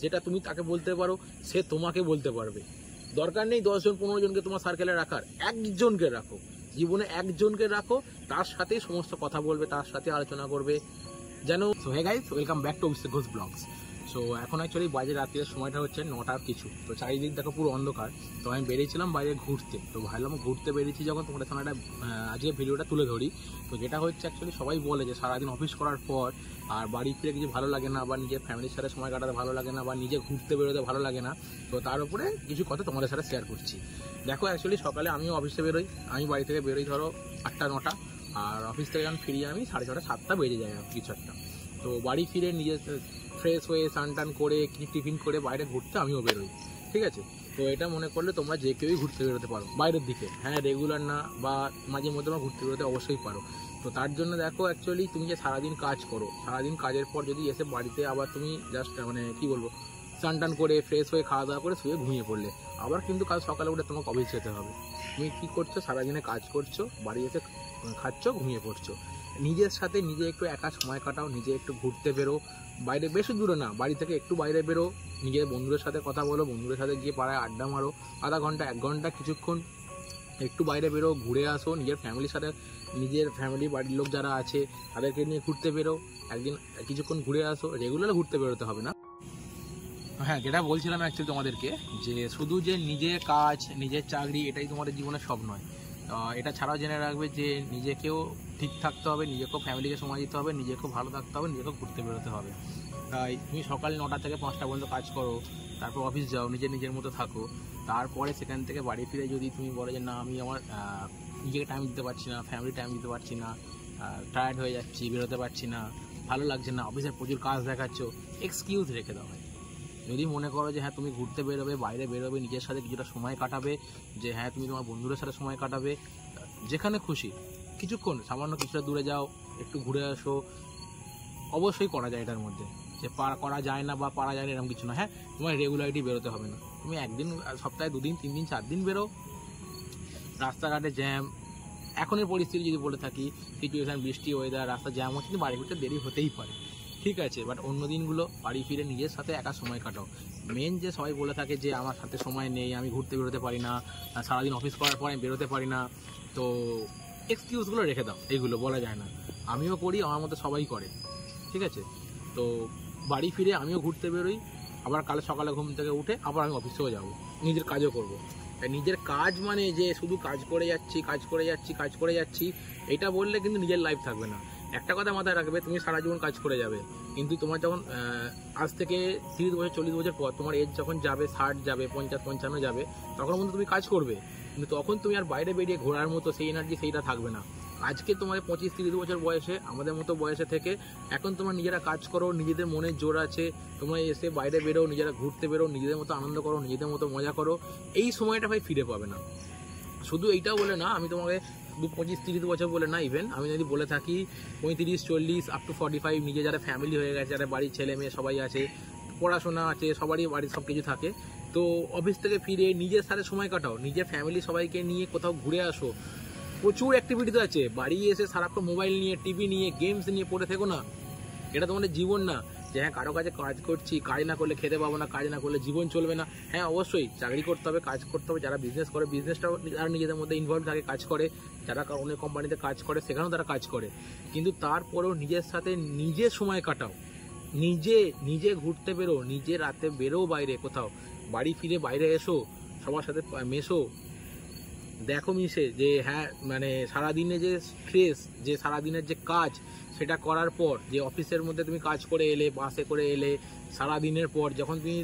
যেটা তুমি তাকে বলতে পারো সে তোমাকে বলতে পারবে। দরকার নেই 10 জন 15 জনকে তোমার সার্কেলে রাখার, একজনকে রাখো, জীবনে একজনকে রাখো, তার সাথেই সমস্ত কথা বলবে, তার সাথে আলোচনা করবে যেন। So hey guys, welcome back to Abhishek Ghosh blogs. সো এখন অ্যাকচুয়ালি বাজে রাত্রের সময়টা হচ্ছে 9টার কিছু। তো চারিদিক দেখো পুরো অন্ধকার। তো আমি বেরিয়েছিলাম বাইরে ঘুরতে। তো ভাবলাম ঘুরতে বেরিয়েছি যখন তোমাদের সামনে একটা আজকে ভিডিওটা তুলে ধরি। তো যেটা হচ্ছে অ্যাকচুয়ালি সবাই বলে যে সারাদিন অফিস করার পর আর বাড়ি ফিরে কিছু ভালো লাগে না, বা নিজের ফ্যামিলির সাথে সময় কাটাতে ভালো লাগে না, বা নিজে ঘুরতে বেরোতে ভালো লাগে না। তো তার উপরে কিছু কথা তোমাদের সাথে শেয়ার করছি। দেখো অ্যাকচুয়ালি সকালে আমিও অফিসে বেরোই, আমি বাড়ি থেকে বেরোই ধরো 8টা 9টা, আর অফিস থেকে যখন ফিরি আমি 6:30 7টা বেজে যায় কিছু একটা। তো বাড়ি ফিরে নিজে ফ্রেশ হয়ে স্নান টান করে কিছু টিফিন করে বাইরে ঘুরতে আমিও বেরোই, ঠিক আছে। তো এটা মনে করলে তোমরা যে কেউই ঘুরতে বেরোতে পারো বাইরের দিকে, হ্যাঁ রেগুলার না, বা মাঝে মধ্যে তোমরা ঘুরতে বেরোতে অবশ্যই পারো। তো তার জন্য দেখো অ্যাকচুয়ালি তুমি যে সারাদিন কাজ করো, সারাদিন কাজের পর যদি এসে বাড়িতে আবার তুমি জাস্ট মানে কি বলবো স্নান টান করে ফ্রেশ হয়ে খাওয়া দাওয়া করে শুয়ে ঘুমিয়ে পড়লে, আবার কিন্তু কাল সকালে উঠে তোমাকে অফিস যেতে হবে। তুমি কী করছো, সারাদিনে কাজ করছো, বাড়ি এসে খাচ্ছ, ঘুমিয়ে পড়ছো। নিজের সাথে নিজে একটু একা সময় কাটাও, নিজে একটু ঘুরতে বেরো বাইরে, বেশি দূরে না, বাড়ি থেকে একটু বাইরে বেরো, নিজের বন্ধুদের সাথে কথা বলো, বন্ধুদের সাথে গিয়ে পাড়ায় আড্ডা মারো, আধা ঘন্টা 1 ঘন্টা কিছুক্ষণ একটু বাইরে বেরো, ঘুরে আসো, নিজের ফ্যামিলির সাথে, নিজের ফ্যামিলি বাড়ির লোক যারা আছে তাদেরকে নিয়ে ঘুরতে বেরো, একদিন কিছুক্ষণ ঘুরে আসো। রেগুলার ঘুরতে বেরোতে হবে না। হ্যাঁ, যেটা বলছিলাম অ্যাকচুয়ালি তোমাদেরকে, যে শুধু যে নিজের কাজ নিজের চাকরি এটাই তোমাদের জীবনে সব নয়। এটা ছাড়াও জেনে রাখবে যে নিজেকেও ঠিক থাকতে হবে, নিজেকেও ফ্যামিলিকে সময় দিতে হবে, নিজেকেও ভালো থাকতে হবে, নিজেকেও ঘুরতে বেরোতে হবে। তাই তুমি সকাল 9টা থেকে 5টা পর্যন্ত কাজ করো, তারপর অফিস যাও, নিজের মতো থাকো। তারপরে সেখান থেকে বাড়ি ফিরে যদি তুমি বলো যে না আমি আমার নিজেকে টাইম দিতে পারছি না, ফ্যামিলি টাইম দিতে পারছি না, টায়ার্ড হয়ে যাচ্ছি, বেরোতে পারছি না, ভালো লাগছে না, অফিসের প্রচুর কাজ দেখাচ্ছ, এক্সকিউজ রেখে দাও। যদি মনে করো যে হ্যাঁ তুমি ঘুরতে বেরোবে, বাইরে বেরোবে, নিজের সাথে কিছুটা সময় কাটাবে, যে হ্যাঁ তুমি তোমার বন্ধুদের সাথে সময় কাটাবে, যেখানে খুশি কিছুক্ষণ সামান্য কিছুটা দূরে যাও, একটু ঘুরে আসো, অবশ্যই করা যায়। এটার মধ্যে যে করা যায় না বা পারা যায় না এরকম কিছু না। হ্যাঁ, তোমার রেগুলারিটি বেরোতে হবে না, তুমি একদিন সপ্তাহে 2 দিন 3 দিন 4 দিন বেরো। রাস্তাঘাটে জ্যাম, এখনের পরিস্থিতি যদি বলে থাকি, সিচুয়েশান, বৃষ্টি, ওয়েদার, রাস্তা জ্যাম হচ্ছে, কিন্তু বাড়ি ফিরতে দেরি হতেই পারে, ঠিক আছে। বাট অন্য দিনগুলো বাড়ি ফিরে নিজের সাথে একা সময় কাটাও। মেন যে সবাই বলে থাকে যে আমার সাথে সময় নেই, আমি ঘুরতে বেরোতে পারি না, সারাদিন অফিস করার পর আমি বেরোতে পারি না, তো এক্সকিউজগুলো রেখে দাও, এইগুলো বলা যায় না। আমিও করি, আমার মতো সবাই করে, ঠিক আছে। তো বাড়ি ফিরে আমিও ঘুরতে বেরোই, আবার কাল সকালে ঘুম থেকে উঠে আবার আমি অফিসেও যাব, নিজের কাজও করব। নিজের কাজ মানে যে শুধু কাজ করে যাচ্ছি এটা বললে কিন্তু নিজের লাইফ থাকবে না। একটা কথা মাথায় রাখবে, তুমি সারা জীবন কাজ করে যাবে, কিন্তু তোমার যখন আজ থেকে 30 বছর 40 বছর পর তোমার এজ যখন যাবে, 60 যাবে, 50 55 যাবে, তখন কিন্তু তুমি কাজ করবে, কিন্তু তখন তুমি আর বাইরে বেরিয়ে ঘোরার মতো সেই এনার্জি সেইটা থাকবে না। আজকে তোমার 25-30 বছর বয়সে, আমাদের মতো বয়সে থেকে এখন তোমরা নিজেরা কাজ করো, নিজেদের মনের জোর আছে, তোমরা এসে বাইরে বেরো, নিজেরা ঘুরতে বেরো, নিজেদের মতো আনন্দ করো, নিজেদের মতো মজা করো। এই সময়টা ভাই ফিরে পাবে না। শুধু এইটাও বলে না, আমি তোমাকে শুধু 25-30 বছর বলে না, ইভেন আমি যদি বলে থাকি 35-40 আপ টু 45, নিজে যারা ফ্যামিলি হয়ে গেছে, যারা বাড়ির ছেলে মেয়ে সবাই আছে, পড়াশোনা আছে, সবারই বাড়ির সব কিছু থাকে, তো অফিস থেকে ফিরে নিজের সাথে সময় কাটাও, নিজের ফ্যামিলি সবাইকে নিয়ে কোথাও ঘুরে আসো। প্রচুর অ্যাক্টিভিটিস আছে, বাড়ি এসে সারাক্ষণ মোবাইল নিয়ে, টিভি নিয়ে, গেমস নিয়ে পড়ে থেকো না। এটা তোমাদের জীবন না যে হ্যাঁ কারো কাছে কাজ করছি, কাজ না করলে খেতে পাবো না, কাজ না করলে জীবন চলবে না। হ্যাঁ অবশ্যই চাকরি করতে হবে, কাজ করতে হবে, যারা বিজনেস করে বিজনেসটাও যারা নিজেদের মধ্যে ইনভলভ থাকে কাজ করে, যারা অনেক কোম্পানিতে কাজ করে সেখানেও তারা কাজ করে, কিন্তু তারপরেও নিজের সাথে নিজে সময় কাটাও, নিজে ঘুরতে বেরো, নিজে রাতে বেরো বাইরে কোথাও, বাড়ি ফিরে বাইরে এসো, সবার সাথে মেশো, দেখো মিশে যে হ্যাঁ মানে সারাদিনে যে স্ট্রেস, যে সারাদিনের যে কাজ, সেটা করার পর যে অফিসের মধ্যে তুমি কাজ করে এলে, বাসে করে এলে, সারাদিনের পর যখন তুমি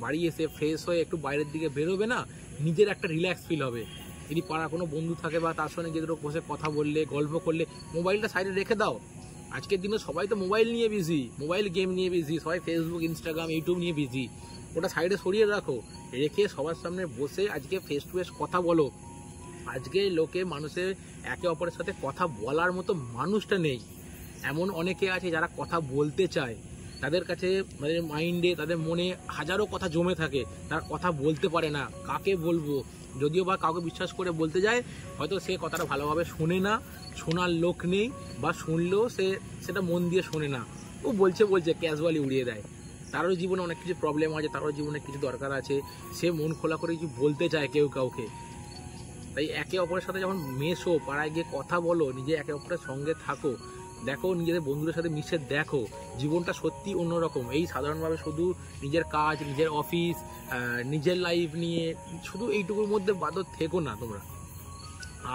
বাড়ি এসে ফ্রেশ হয়ে একটু বাইরের দিকে বেরোবে না, নিজের একটা রিল্যাক্স ফিল হবে। যদি পাড়া কোনো বন্ধু থাকে বা তার সঙ্গে নিজেদের বসে কথা বললে, গল্প করলে, মোবাইলটা সাইডে রেখে দাও। আজকের দিনে সবাই তো মোবাইল নিয়ে বিজি, মোবাইল গেম নিয়ে বিজি, সবাই ফেসবুক, ইনস্টাগ্রাম, ইউটিউব নিয়ে বিজি। ওটা সাইডে সরিয়ে রাখো, রেখে সবার সামনে বসে আজকে ফেস টু ফেস কথা বলো। আজকে লোকে মানুষের একে অপরের সাথে কথা বলার মতো মানুষটা নেই। এমন অনেকে আছে যারা কথা বলতে চায়, তাদের কাছে তাদের মাইন্ডে, তাদের মনে হাজারো কথা জমে থাকে, তারা কথা বলতে পারে না, কাকে বলবো। যদিও বা কাউকে বিশ্বাস করে বলতে যায়, হয়তো সে কথাটা ভালোভাবে শোনে না, শোনার লোক নেই, বা শুনলেও সে সেটা মন দিয়ে শোনে না, ও বলছে ক্যাজুয়ালি উড়িয়ে দেয়। তারও জীবনে অনেক কিছু প্রবলেম আছে, তারও জীবনে কিছু দরকার আছে, সে মন খোলা করে কিছু বলতে চায় কেউ কাউকে। তাই একে অপরের সাথে যখন মেশো, পাড়ায় গিয়ে কথা বলো, নিজে একে অপরের সঙ্গে থাকো, দেখো নিজেদের বন্ধুদের সাথে মিশে দেখো, জীবনটা সত্যি অন্যরকম। এই সাধারণভাবে শুধু নিজের কাজ, নিজের অফিস, নিজের লাইফ নিয়ে শুধু এইটুকুর মধ্যে বাঁধো থেকো না তোমরা।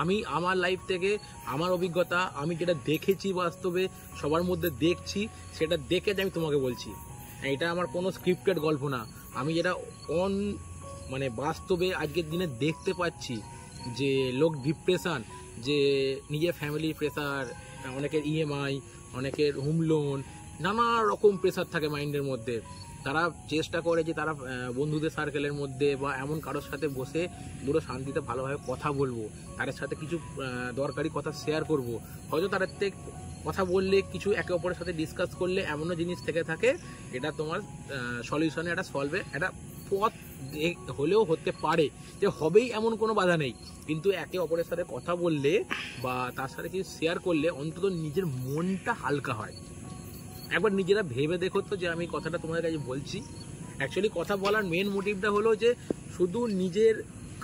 আমি আমার লাইফ থেকে আমার অভিজ্ঞতা, আমি যেটা দেখেছি বাস্তবে সবার মধ্যে দেখছি, সেটা দেখে আমি তোমাকে বলছি। এটা আমার কোনো স্ক্রিপ্টেড গল্প না, আমি যেটা মানে বাস্তবে আজকের দিনে দেখতে পাচ্ছি যে লোক ডিপ্রেশন, যে নিজের ফ্যামিলি প্রেসার, অনেকের ইএমআই, অনেকের হোম লোন, নানা রকম প্রেসার থাকে মাইন্ডের মধ্যে। তারা চেষ্টা করে যে তারা বন্ধুদের সার্কেলের মধ্যে বা এমন কারোর সাথে বসে পুরো শান্তিতে ভালোভাবে কথা বলবো, তাদের সাথে কিছু দরকারি কথা শেয়ার করব। হয়তো তাদের থেকে কথা বললে, কিছু একে অপরের সাথে ডিসকাস করলে এমনও জিনিস থেকে থাকে, এটা তোমার সলিউশনে, এটা সলভে একটা পথ হলেও হতে পারে, যে হবেই এমন কোনো বাধা নেই। কিন্তু একে অপরের সাথে কথা বললে বা তার সাথে কিছু শেয়ার করলে অন্তত নিজের মনটা হালকা হয়। একবার নিজেরা ভেবে দেখো তো যে আমি কথাটা তোমাদের কাছে বলছি, অ্যাকচুয়ালি কথা বলার মেন মোটিভটা হলো যে শুধু নিজের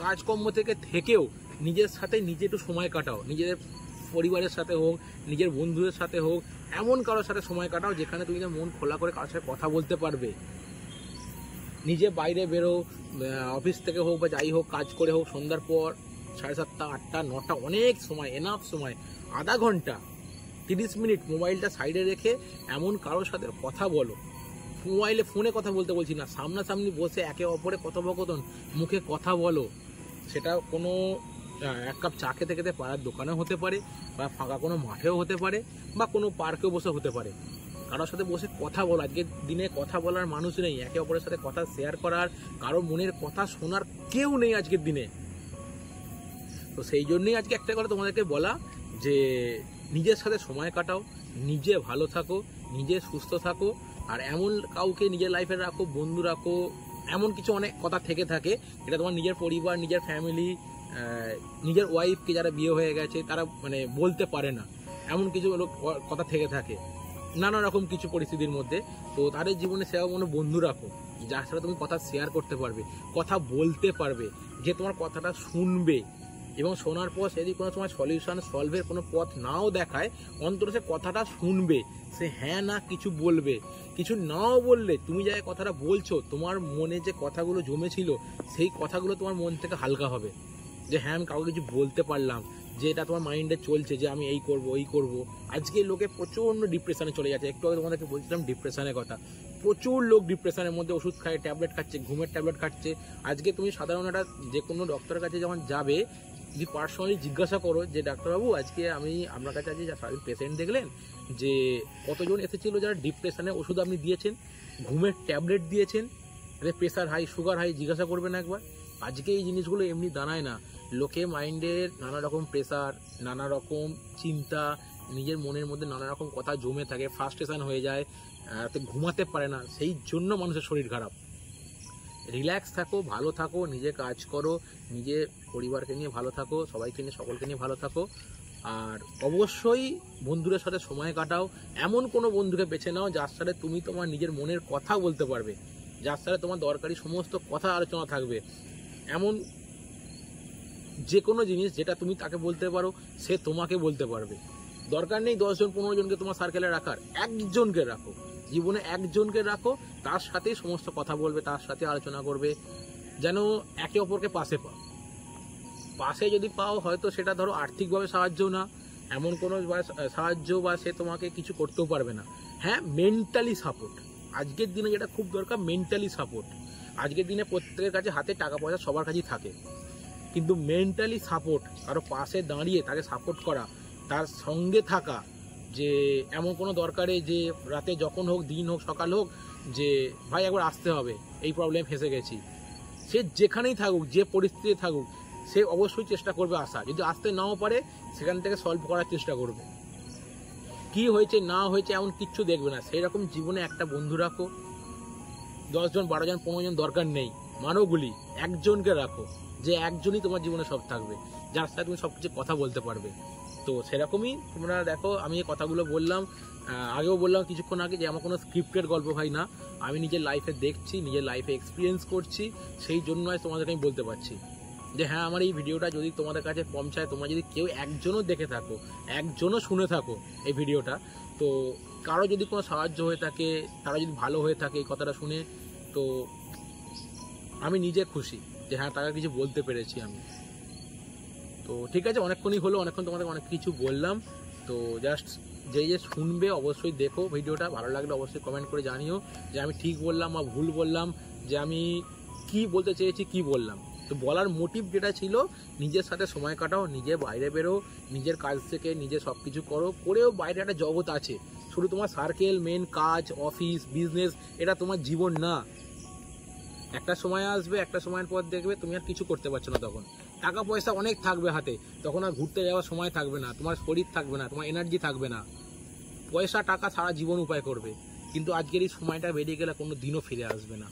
কাজকর্ম থেকেও নিজের সাথে নিজে একটু সময় কাটাও, নিজের পরিবারের সাথে হোক, নিজের বন্ধুদের সাথে হোক, এমন কারোর সাথে সময় কাটাও যেখানে তুমি মন খোলা করে কারোর সাথে কথা বলতে পারবে। নিজে বাইরে বেরো, অফিস থেকে হোক বা যাই হোক, কাজ করে হোক, সন্ধ্যার পর 7:30, 8টা, 9টা, অনেক সময়, এনাফ সময়, আধা ঘন্টা 30 মিনিট মোবাইলটা সাইডে রেখে এমন কারোর সাথে কথা বলো। ফোনে কথা বলতে বলছি না, সামনাসামনি বসে একে অপরে কথোপকথন, মুখে কথা বলো। সেটা কোনো এক কাপ চা খেতে খেতে পাড়ার দোকানে হতে পারে, বা ফাঁকা কোনো মাঠেও হতে পারে, বা কোনো পার্কেও বসে হতে পারে। কারোর সাথে বসে কথা বলো। আজকের দিনে কথা বলার মানুষ নেই, একে অপরের সাথে কথা শেয়ার করার, কারো মনের কথা শোনার কেউ নেই আজকের দিনে। তো সেই জন্যই আজকে একটা কথা তোমাদেরকে বলা, যে নিজের সাথে সময় কাটাও, নিজে ভালো থাকো, নিজে সুস্থ থাকো, আর এমন কাউকে নিজের লাইফে রাখো, বন্ধু রাখো। এমন কিছু অনেক কথা থেকে থাকে, এটা তোমার নিজের পরিবার, নিজের ফ্যামিলি, নিজের ওয়াইফকে যারা বিয়ে হয়ে গেছে তারা মানে বলতে পারে না, এমন কিছু কথা থেকে থাকে নানা রকম কিছু পরিস্থিতির মধ্যে। তো তাদের জীবনে সেরকম কোনো বন্ধু রাখো যার সাথে তুমি কথা শেয়ার করতে পারবে, কথা বলতে পারবে, যে তোমার কথাটা শুনবে, এবং শোনার পর সে যদি কোনো সময় সলভের কোনো পথ নাও দেখায়, অন্তত সে কথাটা শুনবে, সে হ্যাঁ না কিছু বলবে। কিছু নাও বললে তুমি যাই কথাটা বলছো, তোমার মনে যে কথাগুলো জমেছিল সেই কথাগুলো তোমার মন থেকে হালকা হবে, যে হ্যাঁ আমি কাউকে কিছু বলতে পারলাম, যে এটা তোমার মাইন্ডে চলছে যে আমি এই করব ওই করব। আজকে লোকে প্রচণ্ড ডিপ্রেশনে চলে যাচ্ছে। একটু আগে তোমাদেরকে বলছিলাম ডিপ্রেশনের কথা, প্রচুর লোক ডিপ্রেশনের মধ্যে ওষুধ খায়, ট্যাবলেট খাচ্ছে, ঘুমের ট্যাবলেট খাচ্ছে। আজকে তুমি সাধারণ একটা যে কোনো ডক্টরের কাছে যখন যাবে, যদি পার্সোনালি জিজ্ঞাসা করো যে ডাক্তারবাবু আজকে আমি আপনার কাছে আজকে সারাদিন পেশেন্ট দেখলেন, যে কতজন এসেছিল যারা ডিপ্রেশনের ওষুধ আপনি দিয়েছেন, ঘুমের ট্যাবলেট দিয়েছেন, প্রেশার হাই, সুগার হাই, জিজ্ঞাসা করবেন একবার। আজকে এই জিনিসগুলো এমনি দাঁড়ায় না। লোকে মাইন্ডের নানা রকম প্রেশার, নানা রকম চিন্তা, নিজের মনের মধ্যে নানা রকম কথা জমে থাকে, ফ্রাস্ট্রেশন হয়ে যায়, ঘুমাতে পারে না। সেই জন্য মানুষের শরীর খারাপ। রিল্যাক্স থাকো, ভালো থাকো, নিজে কাজ করো, নিজের পরিবারকে নিয়ে ভালো থাকো, সবাইকে নিয়ে, সকলকে নিয়ে ভালো থাকো। আর অবশ্যই বন্ধুদের সাথে সময় কাটাও। এমন কোনো বন্ধুকে বেছে নাও যার সাথে তুমি তোমার নিজের মনের কথা বলতে পারবে, যার সাথে তোমার দরকারি সমস্ত কথা আলোচনা থাকবে। এমন যে কোনো জিনিস যেটা তুমি তাকে বলতে পারো, সে তোমাকে বলতে পারবে। দরকার নেই 10 জন 15 জনকে তোমার সার্কেলে রাখার, একজনকে রাখো, জীবনে একজনকে রাখো, তার সাথেই সমস্ত কথা বলবে, তার সাথে আলোচনা করবে, যেন একে অপরকে পাশে যদি পাও, হয়তো সেটা ধরো আর্থিকভাবে সাহায্য না, এমন কোনো সাহায্য বা সে তোমাকে কিছু করতেও পারবে না, হ্যাঁ মেন্টালি সাপোর্ট। আজকের দিনে যেটা খুব দরকার, মেন্টালি সাপোর্ট। আজকের দিনে প্রত্যেকের কাছে হাতে টাকা পয়সা সবার কাছেই থাকে, কিন্তু মেন্টালি সাপোর্ট, কারো পাশে দাঁড়িয়ে তাকে সাপোর্ট করা, তার সঙ্গে থাকা, যে এমন কোনো দরকারে যে রাতে যখন হোক, দিন হোক, সকাল হোক, যে ভাই একবার আসতে হবে, এই প্রবলেম ফেঁসে গেছি। সে যেখানেই থাকুক, যে পরিস্থিতি থাকুক, সে অবশ্যই চেষ্টা করবে আসা। যদি আসতে নাও পারে, সেখান থেকে সলভ করার চেষ্টা করবে। কি হয়েছে না হয়েছে এমন কিচ্ছু দেখবে না। সেই রকম জীবনে একটা বন্ধু রাখো। 10 জন 12 জন 15 জন দরকার নেই, মানবগুলি একজনকে রাখো, যে একজনই তোমার জীবনে সব থাকবে, যার সাথে তুমি সবকিছু কথা বলতে পারবে। তো সেরকমই তোমরা দেখো, আমি এই কথাগুলো বললাম, আগেও বললাম কিছুক্ষণ আগে, যে আমার কোনো স্ক্রিপ্টেড গল্প ভাই না, আমি নিজের লাইফে দেখছি, নিজের লাইফে এক্সপিরিয়েন্স করছি, সেই জন্য আজ তোমাদেরকে আমি বলতে পারছি যে হ্যাঁ, আমার এই ভিডিওটা যদি তোমাদের কাছে পৌঁছায়, তোমরা যদি কেউ একজনও দেখে থাকো, একজনও শুনে থাকো এই ভিডিওটা, তো কারো যদি কোনো সাহায্য হয়ে থাকে, তারা যদি ভালো হয়ে থাকে এই কথাটা শুনে, তো আমি নিজে খুশি যে হ্যাঁ, তাকে কিছু বলতে পেরেছি আমি। তো ঠিক আছে, অনেকক্ষণই হলো, অনেকক্ষণ তোমাদের অনেক কিছু বললাম। তো জাস্ট যে শুনবে অবশ্যই দেখো ভিডিওটা, ভালো লাগলে অবশ্যই কমেন্ট করে জানিও যে আমি ঠিক বললাম বা ভুল বললাম, যে আমি কি বলতে চেয়েছি, কি বললাম। তো বলার মোটিভ যেটা ছিল, নিজের সাথে সময় কাটাও, নিজে বাইরে বেরো, নিজের কাজ থেকে নিজে সব কিছু করো, করেও বাইরে একটা জগৎ আছে, শুধু তোমার সার্কেল, মেন কাজ, অফিস, বিজনেস, এটা তোমার জীবন না। একটা সময় আসবে, একটা সময়ের পর দেখবে তুমি আর কিছু করতে পারছো না, তখন টাকা পয়সা অনেক থাকবে হাতে, তখন আর ঘুরতে যাওয়ার সময় থাকবে না, তোমার শরীর থাকবে না, তোমার এনার্জি থাকবে না, পয়সা টাকা সারা জীবন উপায় করবে, কিন্তু আজকের এই সময়টা বেরিয়ে গেলে কোনো দিনও ফিরে আসবে না।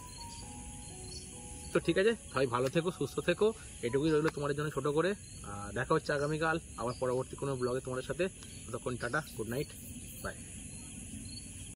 তো ঠিক আছে, সবাই ভালো থেকো, সুস্থ থেকো, এটুকুই রইলো তোমাদের জন্য ছোট করে। দেখা হচ্ছে আগামীকাল আবার পরবর্তী কোনো ব্লগে তোমাদের সাথে। ততক্ষণ টাটা, গুড নাইট, বাই।